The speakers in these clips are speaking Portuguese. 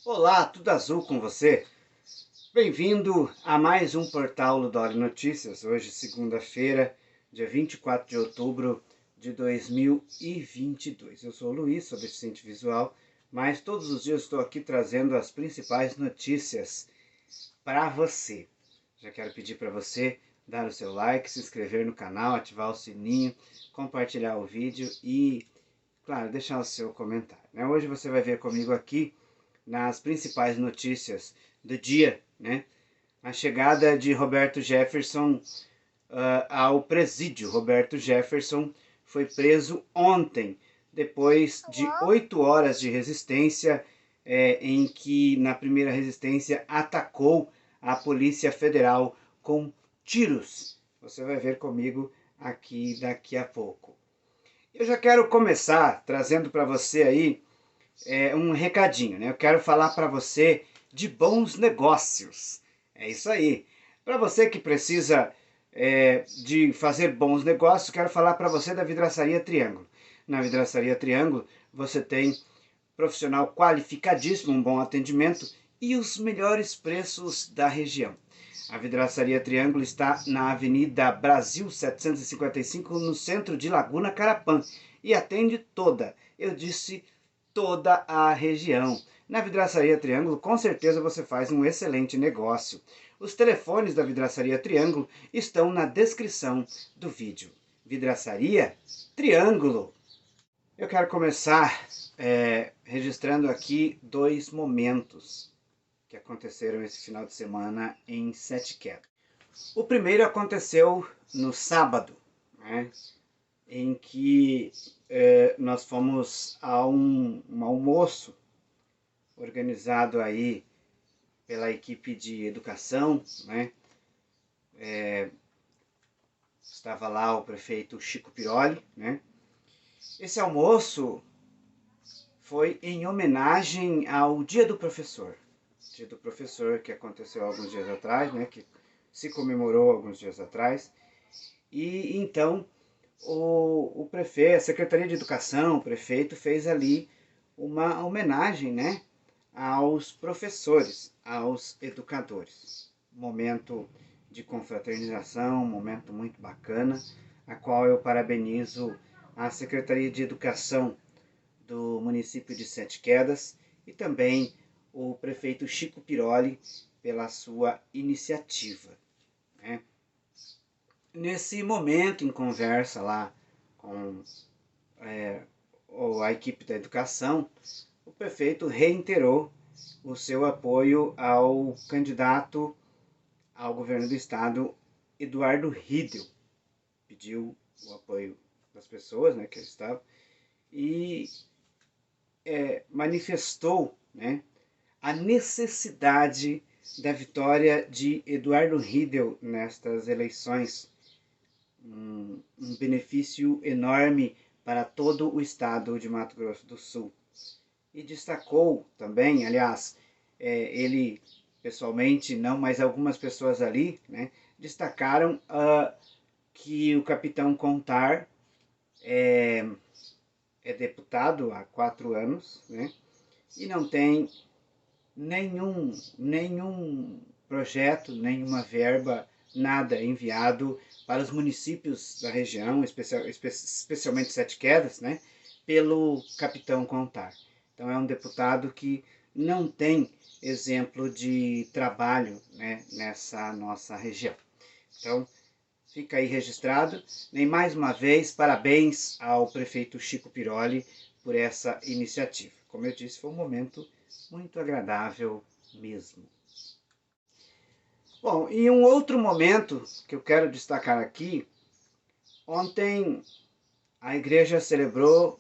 Olá, tudo azul com você? Bem-vindo a mais um portal Ludoli Notícias. Hoje, segunda-feira, dia 24 de outubro de 2022. Eu sou o Luiz, sou deficiente visual, mas todos os dias estou aqui trazendo as principais notícias para você. Já quero pedir para você dar o seu like, se inscrever no canal, ativar o sininho, compartilhar o vídeo e, claro, deixar o seu comentário. Hoje você vai ver comigo aqui nas principais notícias do dia, né? A chegada de Roberto Jefferson ao presídio. Roberto Jefferson foi preso ontem, depois de 8 horas de resistência, em que na primeira resistência atacou a Polícia Federal com tiros. Você vai ver comigo aqui daqui a pouco. Eu já quero começar trazendo para você aí um recadinho, né? Eu quero falar para você de bons negócios. É isso aí. Para você que precisa de fazer bons negócios, quero falar para você da Vidraçaria Triângulo. Na Vidraçaria Triângulo você tem profissional qualificadíssimo, um bom atendimento e os melhores preços da região. A Vidraçaria Triângulo está na Avenida Brasil 755, no centro de Laguna Carapã, e atende toda, eu disse toda a região. Na Vidraçaria Triângulo, com certeza você faz um excelente negócio. Os telefones da Vidraçaria Triângulo estão na descrição do vídeo. Vidraçaria Triângulo. Eu quero começar registrando aqui dois momentos que aconteceram esse final de semana em Sete Quedas. O primeiro aconteceu no sábado, né, em que nós fomos a um almoço organizado aí pela equipe de educação, né? Estava lá o prefeito Chico Piroli, né? Esse almoço foi em homenagem ao Dia do Professor. Dia do Professor que aconteceu alguns dias atrás, né? Que se comemorou alguns dias atrás. E então o prefeito, a Secretaria de Educação, o prefeito fez ali uma homenagem, né, aos professores, aos educadores. Momento de confraternização, um momento muito bacana, a qual eu parabenizo a Secretaria de Educação do município de Sete Quedas e também o prefeito Chico Piroli pela sua iniciativa, né? Nesse momento, em conversa lá com a equipe da educação, o prefeito reiterou o seu apoio ao candidato ao governo do estado, Eduardo Riedel. Pediu o apoio das pessoas, né, que estavam, e manifestou, né, a necessidade da vitória de Eduardo Riedel nestas eleições, um benefício enorme para todo o estado de Mato Grosso do Sul. E destacou também, aliás, ele pessoalmente não, mas algumas pessoas ali, né, destacaram que o capitão Contar é deputado há 4 anos, né, e não tem nenhum projeto, nenhuma verba, nada enviado para os municípios da região, especialmente Sete Quedas, né, pelo capitão Contar. Então é um deputado que não tem exemplo de trabalho, né, nessa nossa região. Então fica aí registrado. Nem mais uma vez, parabéns ao prefeito Chico Piroli por essa iniciativa. Como eu disse, foi um momento muito agradável mesmo. Bom, e um outro momento que eu quero destacar aqui, ontem a igreja celebrou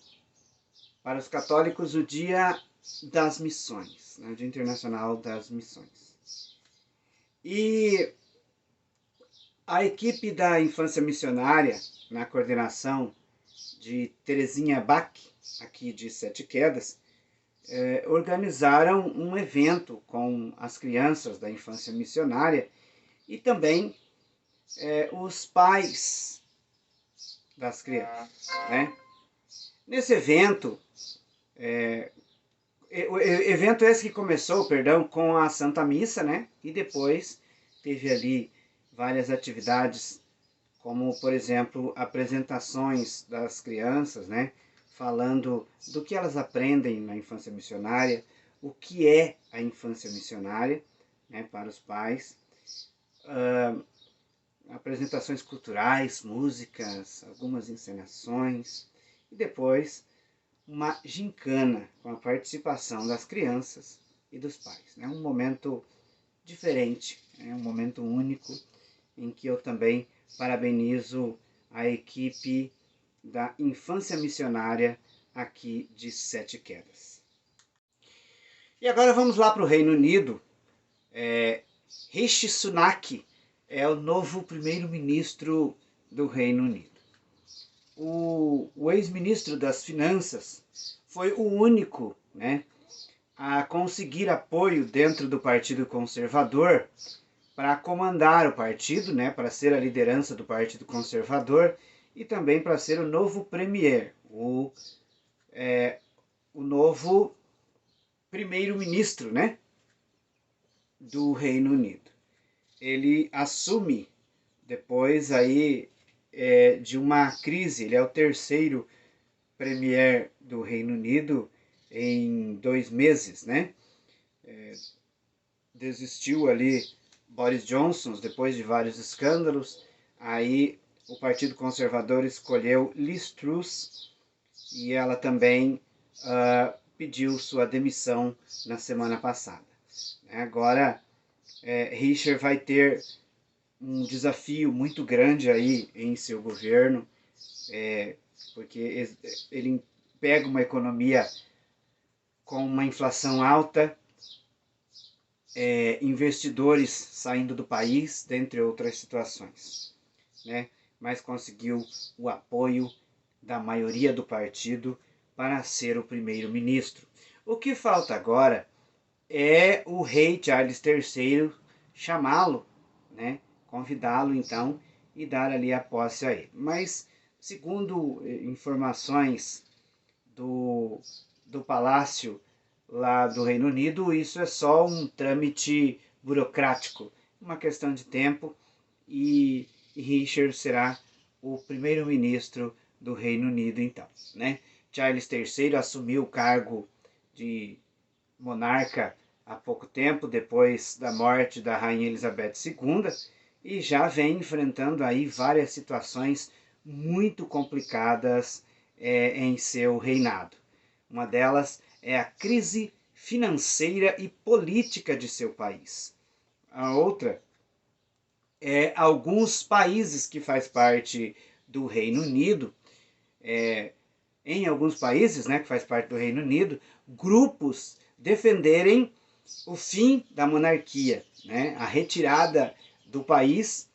para os católicos o Dia das Missões, né, o Dia Internacional das Missões. E a equipe da Infância Missionária, na coordenação de Terezinha Bach, aqui de Sete Quedas, organizaram um evento com as crianças da infância missionária e também os pais das crianças, né? Nesse evento, evento esse que começou, perdão, com a Santa Missa, né? E depois teve ali várias atividades, como, por exemplo, apresentações das crianças, né? Falando do que elas aprendem na infância missionária, o que é a infância missionária, né, para os pais. Apresentações culturais, músicas, algumas encenações. E depois uma gincana com a participação das crianças e dos pais. É um momento diferente, é um momento único em que eu também parabenizo a equipe da Infância Missionária aqui de Sete Quedas. E agora vamos lá para o Reino Unido. Rishi Sunak é o novo primeiro-ministro do Reino Unido. O ex-ministro das Finanças foi o único, né, a conseguir apoio dentro do Partido Conservador para comandar o partido, né, para ser a liderança do Partido Conservador e também para ser o novo premier, o novo primeiro-ministro, né, do Reino Unido. Ele assume depois aí de uma crise, ele é o terceiro premier do Reino Unido em 2 meses, né? Desistiu ali Boris Johnson depois de vários escândalos, aí o Partido Conservador escolheu Liz Truss e ela também pediu sua demissão na semana passada. Agora, Rishi vai ter um desafio muito grande aí em seu governo, porque ele pega uma economia com uma inflação alta, investidores saindo do país, dentre outras situações, né? Mas conseguiu o apoio da maioria do partido para ser o primeiro-ministro. O que falta agora é o rei Charles III chamá-lo, né? Convidá-lo então e dar ali a posse a ele. Mas, segundo informações do Palácio lá do Reino Unido, isso é só um trâmite burocrático, uma questão de tempo, e Richard será o primeiro-ministro do Reino Unido então, né? Charles III assumiu o cargo de monarca há pouco tempo, depois da morte da Rainha Elizabeth II, e já vem enfrentando aí várias situações muito complicadas em seu reinado. Uma delas é a crise financeira e política de seu país. A outra é alguns países que faz parte do Reino Unido, em alguns países, né, que faz parte do Reino Unido, grupos defenderem o fim da monarquia, né, a retirada do país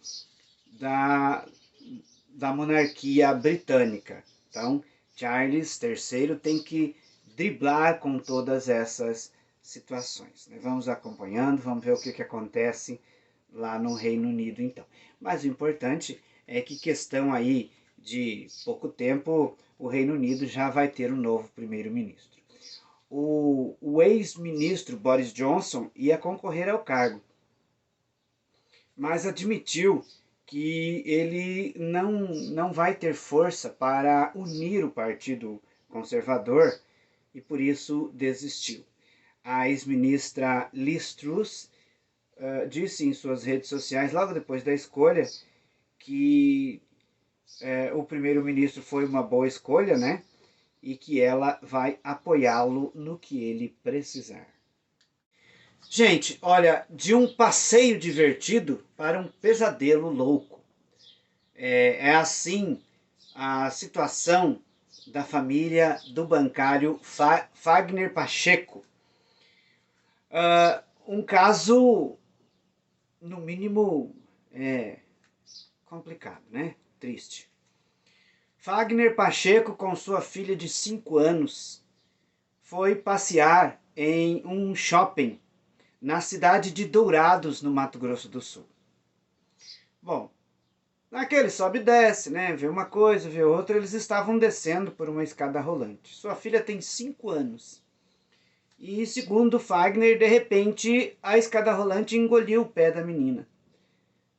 da monarquia britânica. Então, Charles III tem que driblar com todas essas situações, né? Vamos acompanhando, vamos ver o que acontece lá no Reino Unido então. Mas o importante é que questão aí de pouco tempo o Reino Unido já vai ter um novo primeiro-ministro. O ex-ministro Boris Johnson ia concorrer ao cargo, mas admitiu que ele não vai ter força para unir o Partido Conservador e por isso desistiu. A ex-ministra Liz Truss disse em suas redes sociais, logo depois da escolha, que o primeiro-ministro foi uma boa escolha, né? E que ela vai apoiá-lo no que ele precisar. Gente, olha, de um passeio divertido para um pesadelo louco. É assim a situação da família do bancário Fagner Pacheco. Um caso, no mínimo, complicado, né? Triste. Fagner Pacheco, com sua filha de 5 anos, foi passear em um shopping na cidade de Dourados, no Mato Grosso do Sul. Bom, naquele sobe e desce, né? Vê uma coisa, vê outra, eles estavam descendo por uma escada rolante. Sua filha tem 5 anos. E segundo Fagner, de repente a escada rolante engoliu o pé da menina.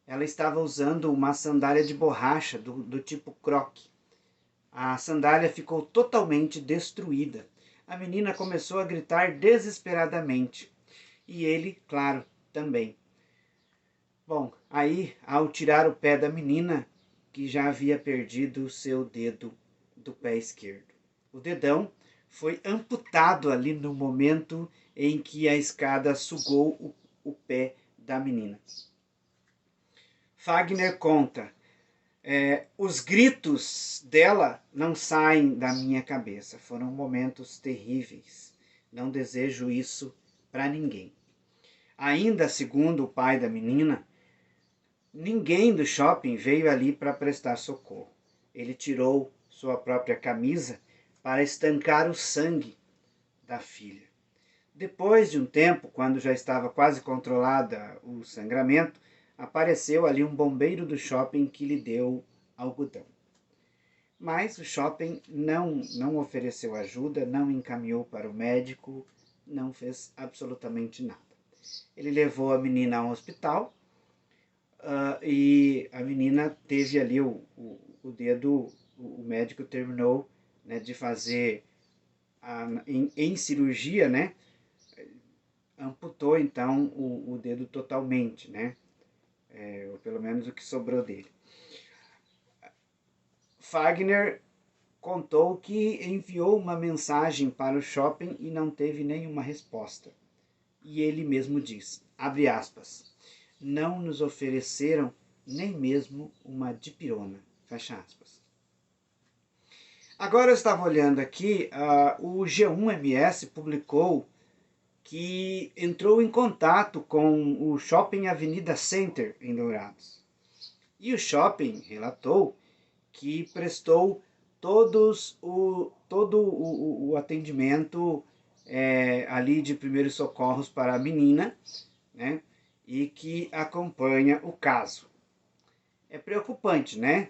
Ela estava usando uma sandália de borracha do tipo croque. A sandália ficou totalmente destruída. A menina começou a gritar desesperadamente. E ele, claro, também. Bom, aí, ao tirar o pé da menina, que já havia perdido o seu dedo do pé esquerdo. O dedão foi amputado ali no momento em que a escada sugou o pé da menina. Fagner conta: os gritos dela não saem da minha cabeça. Foram momentos terríveis. Não desejo isso para ninguém. Ainda segundo o pai da menina, ninguém do shopping veio ali para prestar socorro. Ele tirou sua própria camisa para estancar o sangue da filha. Depois de um tempo, quando já estava quase controlada o sangramento, apareceu ali um bombeiro do shopping que lhe deu algodão. Mas o shopping não ofereceu ajuda, não encaminhou para o médico, não fez absolutamente nada. Ele levou a menina ao hospital e a menina teve ali o dedo, o médico terminou, né, de fazer em cirurgia, né, amputou então o dedo totalmente, né, ou pelo menos o que sobrou dele. Fagner contou que enviou uma mensagem para o shopping e não teve nenhuma resposta. E ele mesmo diz, abre aspas, não nos ofereceram nem mesmo uma dipirona, fecha aspas. Agora eu estava olhando aqui, o G1MS publicou que entrou em contato com o Shopping Avenida Center em Dourados. E o shopping relatou que prestou todo o atendimento ali de primeiros socorros para a menina, né? E que acompanha o caso. É preocupante, né?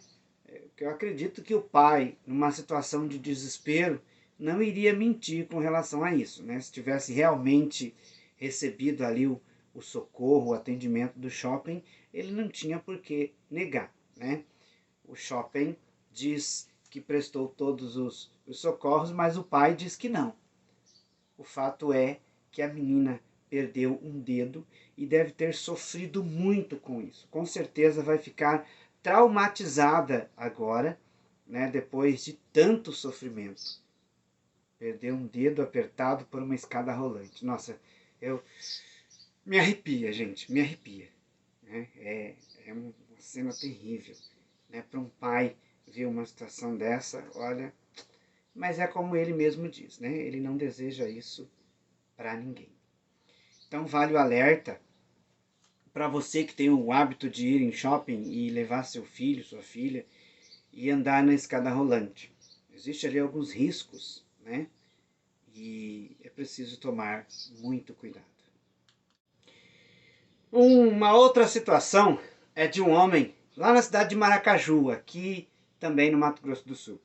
Eu acredito que o pai, numa situação de desespero, não iria mentir com relação a isso, né? Se tivesse realmente recebido ali o socorro, o atendimento do shopping, ele não tinha por que negar, né? O shopping diz que prestou todos os socorros, mas o pai diz que não. O fato é que a menina perdeu um dedo e deve ter sofrido muito com isso. Com certeza vai ficar traumatizada agora, né, depois de tanto sofrimento. Perdeu um dedo apertado por uma escada rolante. Nossa, eu me arrepia, gente, me arrepia. Né? É uma cena terrível, né? Para um pai ver uma situação dessa, olha. Mas é como ele mesmo diz, né? Ele não deseja isso para ninguém. Então vale o alerta para você que tem o hábito de ir em shopping e levar seu filho, sua filha e andar na escada rolante. Existem ali alguns riscos, né? E é preciso tomar muito cuidado. Uma outra situação é de um homem lá na cidade de Maracaju, aqui também no Mato Grosso do Sul.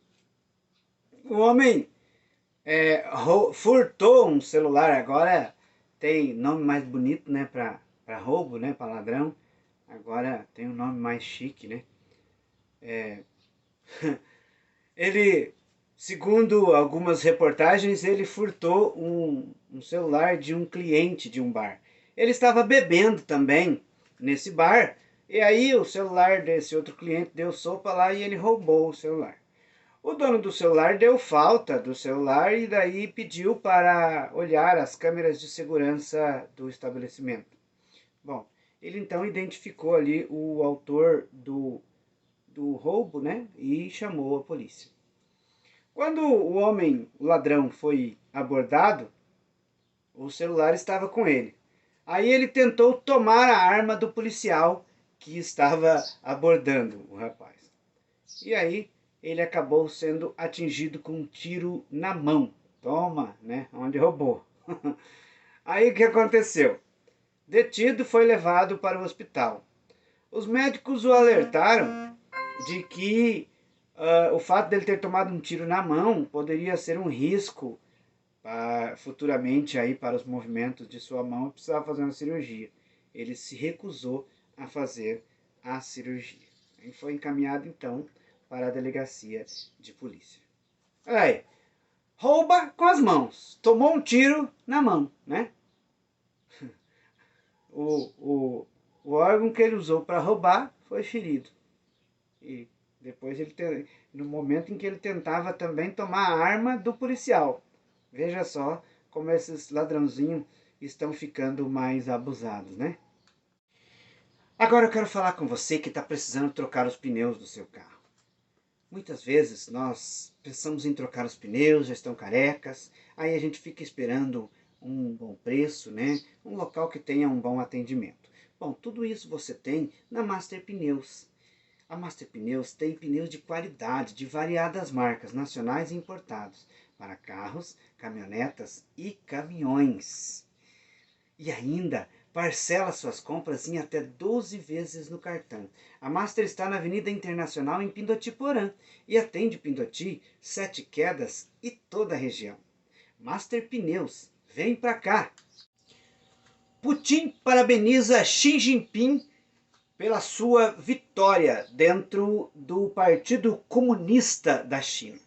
O homem furtou um celular, agora tem nome mais bonito, né, para roubo, né, para ladrão. Agora tem um nome mais chique, né? Ele, segundo algumas reportagens, ele furtou um celular de um cliente de um bar. Ele estava bebendo também nesse bar, e aí o celular desse outro cliente deu sopa lá e ele roubou o celular. O dono do celular deu falta do celular e daí pediu para olhar as câmeras de segurança do estabelecimento. Bom, ele então identificou ali o autor do roubo, né? E chamou a polícia. Quando o ladrão, foi abordado, o celular estava com ele. Aí ele tentou tomar a arma do policial que estava abordando o rapaz. E aí ele acabou sendo atingido com um tiro na mão. Toma, né? Onde roubou. Aí o que aconteceu? Detido, foi levado para o hospital. Os médicos o alertaram de que o fato dele ter tomado um tiro na mão poderia ser um risco futuramente aí para os movimentos de sua mão e precisava fazer uma cirurgia. Ele se recusou a fazer a cirurgia. E foi encaminhado então para a delegacia de polícia. Olha aí, rouba com as mãos, tomou um tiro na mão, né? O órgão que ele usou para roubar foi ferido. E depois no momento em que ele tentava também tomar a arma do policial. Veja só como esses ladrãozinhos estão ficando mais abusados, né? Agora eu quero falar com você que está precisando trocar os pneus do seu carro. Muitas vezes nós pensamos em trocar os pneus, já estão carecas, aí a gente fica esperando um bom preço, né? Um local que tenha um bom atendimento. Bom, tudo isso você tem na Master Pneus. A Master Pneus tem pneus de qualidade, de variadas marcas, nacionais e importados, para carros, caminhonetas e caminhões. E ainda parcela suas compras em até 12 vezes no cartão. A Master está na Avenida Internacional em Pindotti-Porã e atende Pindotti, Sete Quedas e toda a região. Master Pneus, vem pra cá! Putin parabeniza Xi Jinping pela sua vitória dentro do Partido Comunista da China.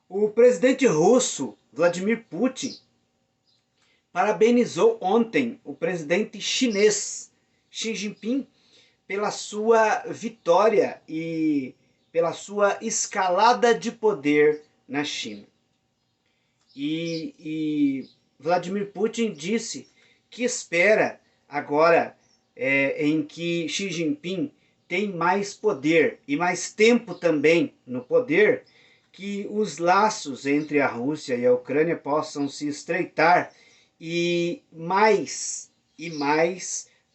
O presidente russo, Vladimir Putin, parabenizou ontem o presidente chinês, Xi Jinping, pela sua vitória e pela sua escalada de poder na China. E Vladimir Putin disse que espera agora, em que Xi Jinping tem mais poder e mais tempo também no poder, que os laços entre a Rússia e a Ucrânia possam se estreitar e mais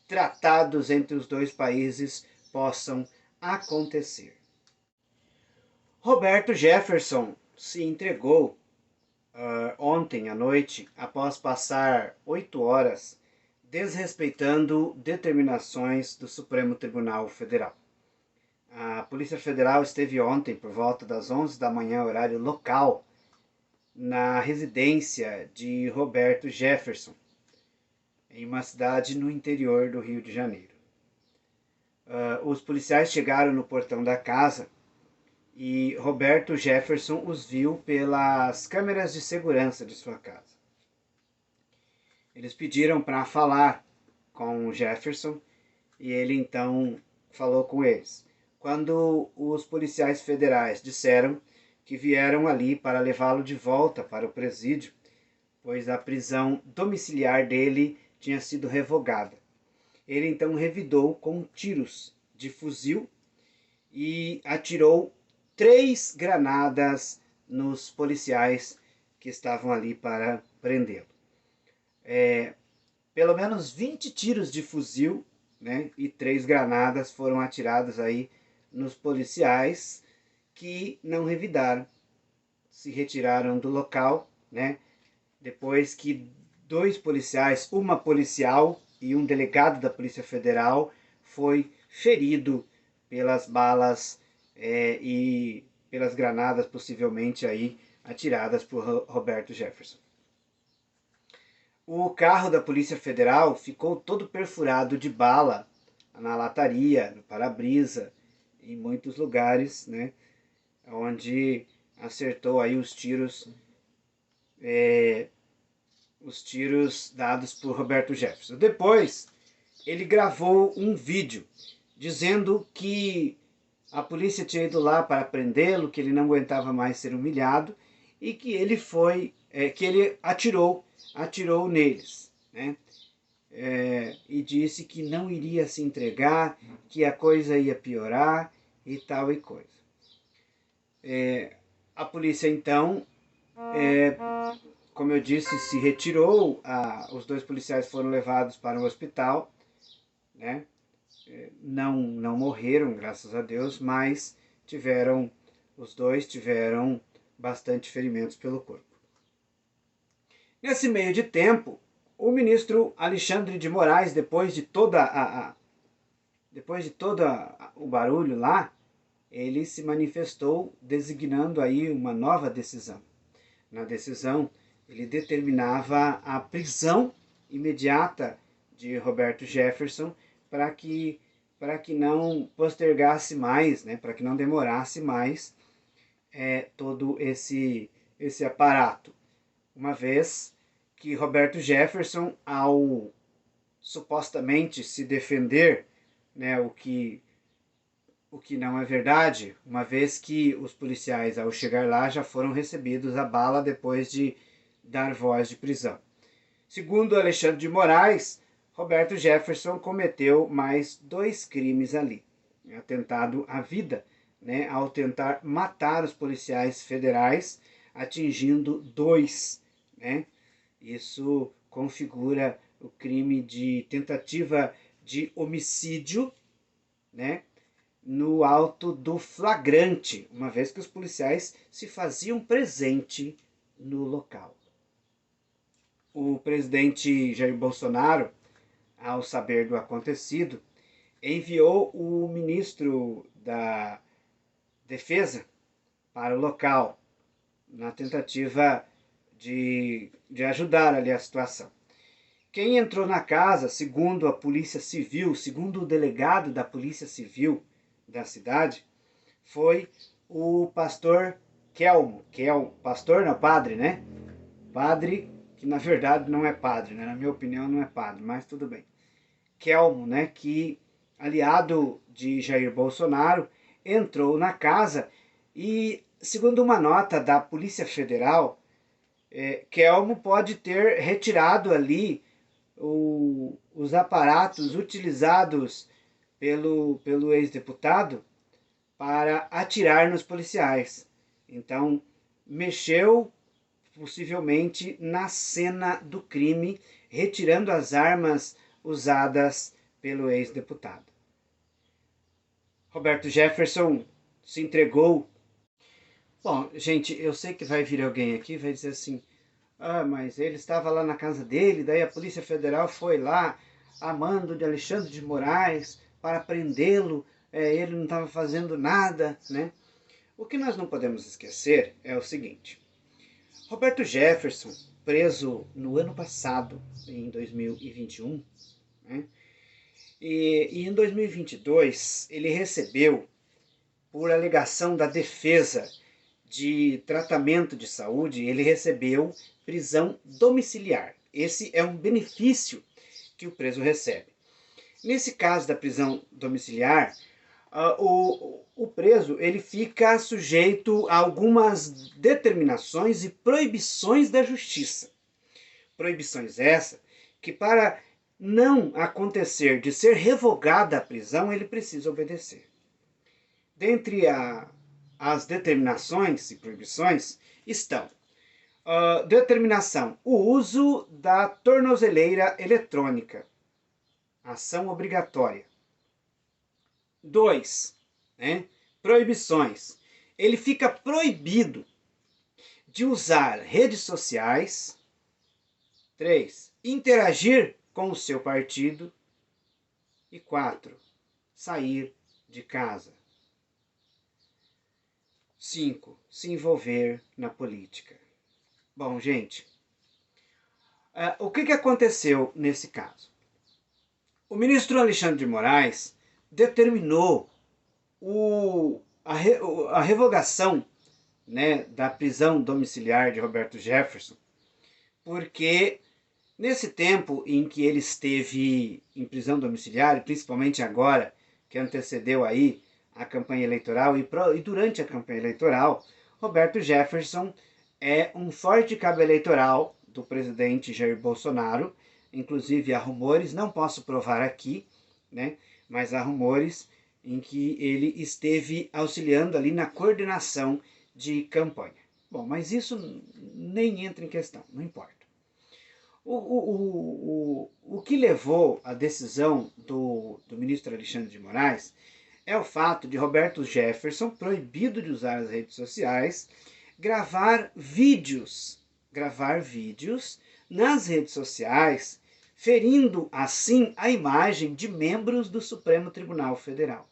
tratados entre os dois países possam acontecer. Roberto Jefferson se entregou ontem à noite após passar 8 horas desrespeitando determinações do Supremo Tribunal Federal. A Polícia Federal esteve ontem por volta das 11 da manhã, horário local, na residência de Roberto Jefferson, em uma cidade no interior do Rio de Janeiro. Os policiais chegaram no portão da casa e Roberto Jefferson os viu pelas câmeras de segurança de sua casa. Eles pediram para falar com o Jefferson e ele então falou com eles. Quando os policiais federais disseram que vieram ali para levá-lo de volta para o presídio, pois a prisão domiciliar dele tinha sido revogada. Ele então revidou com tiros de fuzil e atirou 3 granadas nos policiais que estavam ali para prendê-lo. Pelo menos 20 tiros de fuzil, né, e 3 granadas foram atiradas aí nos policiais que não revidaram, se retiraram do local, né, depois que 2 policiais, uma policial e um delegado da Polícia Federal foi ferido pelas balas e pelas granadas possivelmente aí atiradas por Roberto Jefferson. O carro da Polícia Federal ficou todo perfurado de bala na lataria, no para-brisa, em muitos lugares, né, onde acertou aí os tiros dados por Roberto Jefferson. Depois, ele gravou um vídeo dizendo que a polícia tinha ido lá para prendê-lo, que ele não aguentava mais ser humilhado e que ele atirou neles, né? E disse que não iria se entregar, que a coisa ia piorar e tal e coisa. A polícia então, como eu disse, se retirou, os 2 policiais foram levados para um hospital, né? Não morreram, graças a Deus, mas os 2 tiveram bastante ferimentos pelo corpo. Nesse meio de tempo, o ministro Alexandre de Moraes, depois de todo o barulho lá, ele se manifestou designando aí uma nova decisão. Na decisão ele determinava a prisão imediata de Roberto Jefferson para que não postergasse mais, né, para que não demorasse mais todo esse aparato. Uma vez que Roberto Jefferson, ao supostamente se defender, né, o que não é verdade, uma vez que os policiais, ao chegar lá, já foram recebidos a bala depois de dar voz de prisão. Segundo Alexandre de Moraes, Roberto Jefferson cometeu mais 2 crimes ali. Atentado à vida, né, ao tentar matar os policiais federais, atingindo 2. Né? Isso configura o crime de tentativa de homicídio, né, no auto do flagrante, uma vez que os policiais se faziam presente no local. O presidente Jair Bolsonaro, ao saber do acontecido, enviou o ministro da Defesa para o local, na tentativa de ajudar ali a situação. Quem entrou na casa, segundo a Polícia Civil, segundo o delegado da Polícia Civil da cidade, foi o pastor Kelmo, que é o pastor, não, padre, né? Padre, que na verdade não é padre, né? Na minha opinião não é padre, mas tudo bem. Kelmo, né, que aliado de Jair Bolsonaro, entrou na casa e, segundo uma nota da Polícia Federal, Kelmo pode ter retirado ali os aparatos utilizados pelo ex-deputado para atirar nos policiais. Então, mexeu possivelmente na cena do crime, retirando as armas usadas pelo ex-deputado. Roberto Jefferson se entregou. Bom, gente, eu sei que vai vir alguém aqui e vai dizer assim: ah, mas ele estava lá na casa dele, daí a Polícia Federal foi lá, a mando de Alexandre de Moraes, para prendê-lo, ele não estava fazendo nada, né? O que nós não podemos esquecer é o seguinte: Roberto Jefferson, preso no ano passado, em 2021, né? E em 2022 ele recebeu, por alegação da defesa de tratamento de saúde, ele recebeu prisão domiciliar. Esse é um benefício que o preso recebe. Nesse caso da prisão domiciliar, o preso ele fica sujeito a algumas determinações e proibições da justiça. Proibições essas que, para não acontecer de ser revogada a prisão, ele precisa obedecer. Dentre as determinações e proibições estão determinação: o uso da tornozeleira eletrônica, ação obrigatória. 2, né, proibições: ele fica proibido de usar redes sociais. 3, interagir com o seu partido. E 4, sair de casa. 5, se envolver na política. Bom, gente, o que aconteceu nesse caso? O ministro Alexandre de Moraes determinou a revogação, né, da prisão domiciliar de Roberto Jefferson, porque nesse tempo em que ele esteve em prisão domiciliar, e principalmente agora, que antecedeu aí a campanha eleitoral e durante a campanha eleitoral, Roberto Jefferson é um forte cabo eleitoral do presidente Jair Bolsonaro. Inclusive há rumores, não posso provar aqui, né, mas há rumores em que ele esteve auxiliando ali na coordenação de campanha. Bom, mas isso nem entra em questão, não importa. O que levou à decisão do ministro Alexandre de Moraes é o fato de Roberto Jefferson, proibido de usar as redes sociais, gravar vídeos nas redes sociais, ferindo assim a imagem de membros do Supremo Tribunal Federal.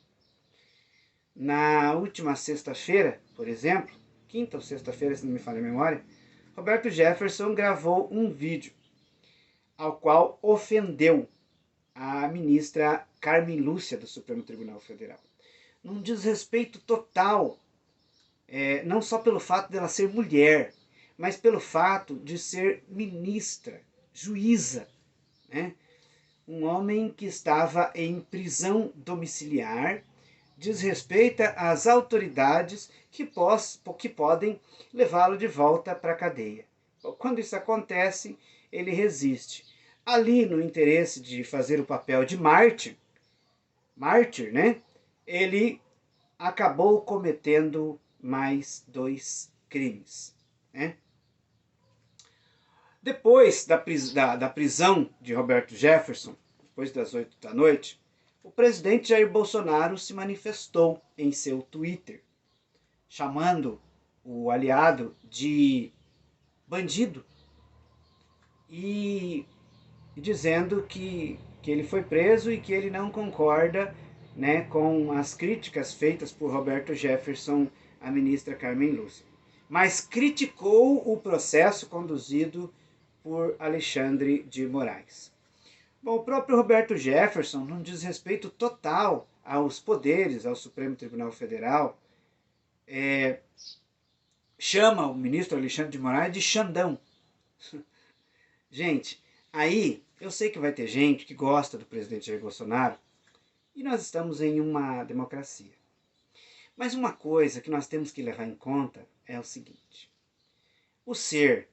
Na última sexta-feira, por exemplo, quinta ou sexta-feira, se não me falha a memória, Roberto Jefferson gravou um vídeo ao qual ofendeu a ministra Carmen Lúcia do Supremo Tribunal Federal. Num desrespeito total, não só pelo fato dela ser mulher, mas pelo fato de ser ministra, juíza, né? Um homem que estava em prisão domiciliar, desrespeita as autoridades que podem levá-lo de volta para a cadeia. Quando isso acontece, ele resiste. Ali, no interesse de fazer o papel de mártir, né? Ele acabou cometendo mais 2 crimes, né? Depois da prisão de Roberto Jefferson, depois das 8 da noite, o presidente Jair Bolsonaro se manifestou em seu Twitter, chamando o aliado de bandido e dizendo que ele foi preso e que ele não concorda, né, com as críticas feitas por Roberto Jefferson à ministra Carmen Lúcia, mas criticou o processo conduzido por Alexandre de Moraes. Bom, o próprio Roberto Jefferson, num desrespeito total aos poderes, ao Supremo Tribunal Federal, chama o ministro Alexandre de Moraes de Xandão. Gente, aí eu sei que vai ter gente que gosta do presidente Jair Bolsonaro, e nós estamos em uma democracia. Mas uma coisa que nós temos que levar em conta é o seguinte: o ser,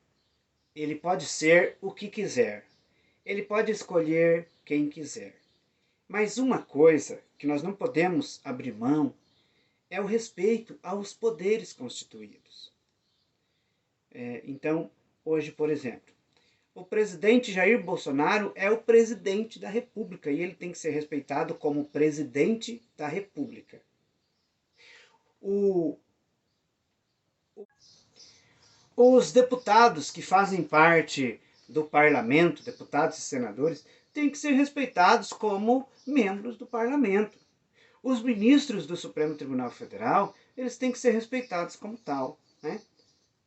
ele pode ser o que quiser, ele pode escolher quem quiser. Mas uma coisa que nós não podemos abrir mão é o respeito aos poderes constituídos. Então, hoje, por exemplo, o presidente Jair Bolsonaro é o presidente da República e ele tem que ser respeitado como presidente da República. Os deputados que fazem parte do parlamento, deputados e senadores, têm que ser respeitados como membros do parlamento. Os ministros do Supremo Tribunal Federal, eles têm que ser respeitados como tal, né?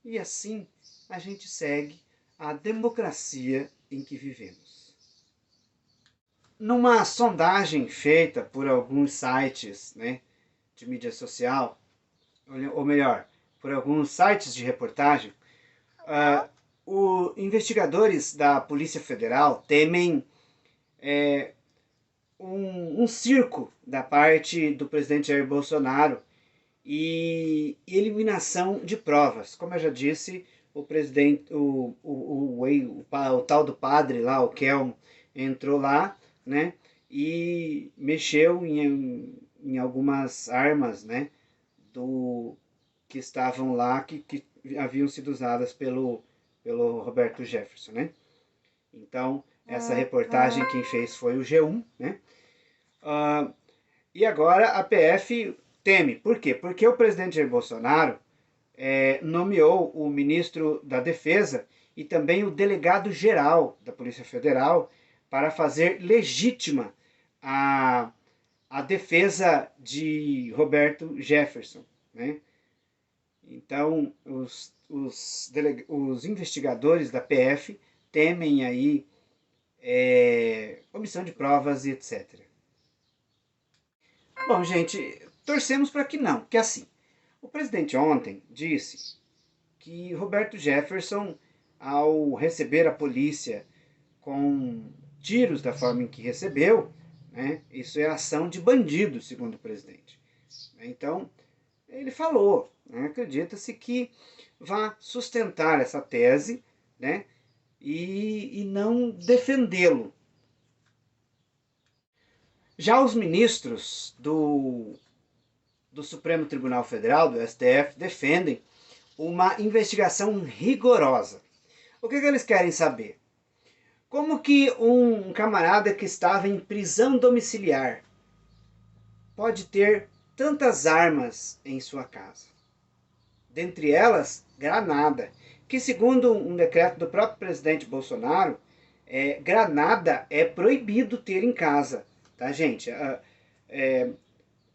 E assim a gente segue a democracia em que vivemos. Numa sondagem feita por alguns sites, né, de mídia social, ou melhor, por alguns sites de reportagem, os investigadores da Polícia Federal temem um circo da parte do presidente Jair Bolsonaro e eliminação de provas. Como eu já disse, o presidente, o tal do padre lá, o Kelmo, entrou lá, né, e mexeu em algumas armas, né, que estavam lá, que haviam sido usadas pelo Roberto Jefferson, né? Então, essa reportagem quem fez foi o G1, né? E agora a PF teme. Por quê? Porque o presidente Jair Bolsonaro nomeou o ministro da Defesa e também o delegado-geral da Polícia Federal para fazer legítima a defesa de Roberto Jefferson, né? Então, os investigadores da PF temem aí omissão de provas e etc. Bom, gente, torcemos para que não, porque assim, o presidente ontem disse que Roberto Jefferson, ao receber a polícia com tiros da forma em que recebeu, né, isso é ação de bandido, segundo o presidente. Então, ele falou, né, acredita-se que vá sustentar essa tese, né, e não defendê-lo. Já os ministros do Supremo Tribunal Federal, do STF, defendem uma investigação rigorosa. O que eles querem saber? Como que um camarada que estava em prisão domiciliar pode ter tantas armas em sua casa? Dentre elas, granada, que segundo um decreto do próprio presidente Bolsonaro, granada é proibido ter em casa, tá, gente?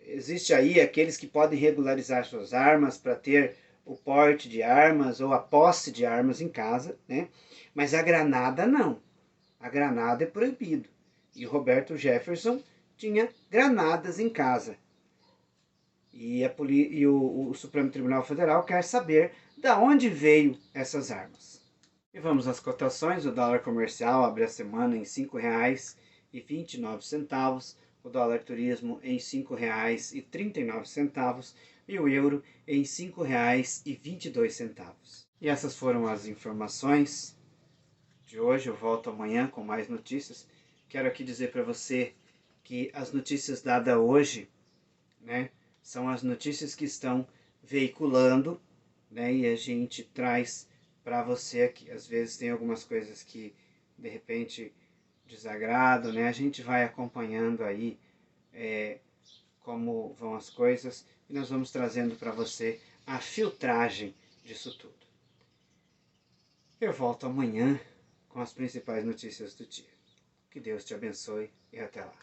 Existe aí aqueles que podem regularizar suas armas para ter o porte de armas ou a posse de armas em casa, né? Mas a granada não. A granada é proibido. E o Roberto Jefferson tinha granadas em casa. E o Supremo Tribunal Federal quer saber de onde veio essas armas. E vamos às cotações. O dólar comercial abre a semana em R$ 5,29, o dólar turismo em R$ 5,39 e o euro em R$ 5,22. E essas foram as informações de hoje. Eu volto amanhã com mais notícias. Quero aqui dizer para você que as notícias dadas hoje, né, são as notícias que estão veiculando, né, e a gente traz para você aqui. Às vezes tem algumas coisas que de repente desagradam, né? A gente vai acompanhando aí como vão as coisas e nós vamos trazendo para você a filtragem disso tudo. Eu volto amanhã com as principais notícias do dia. Que Deus te abençoe e até lá.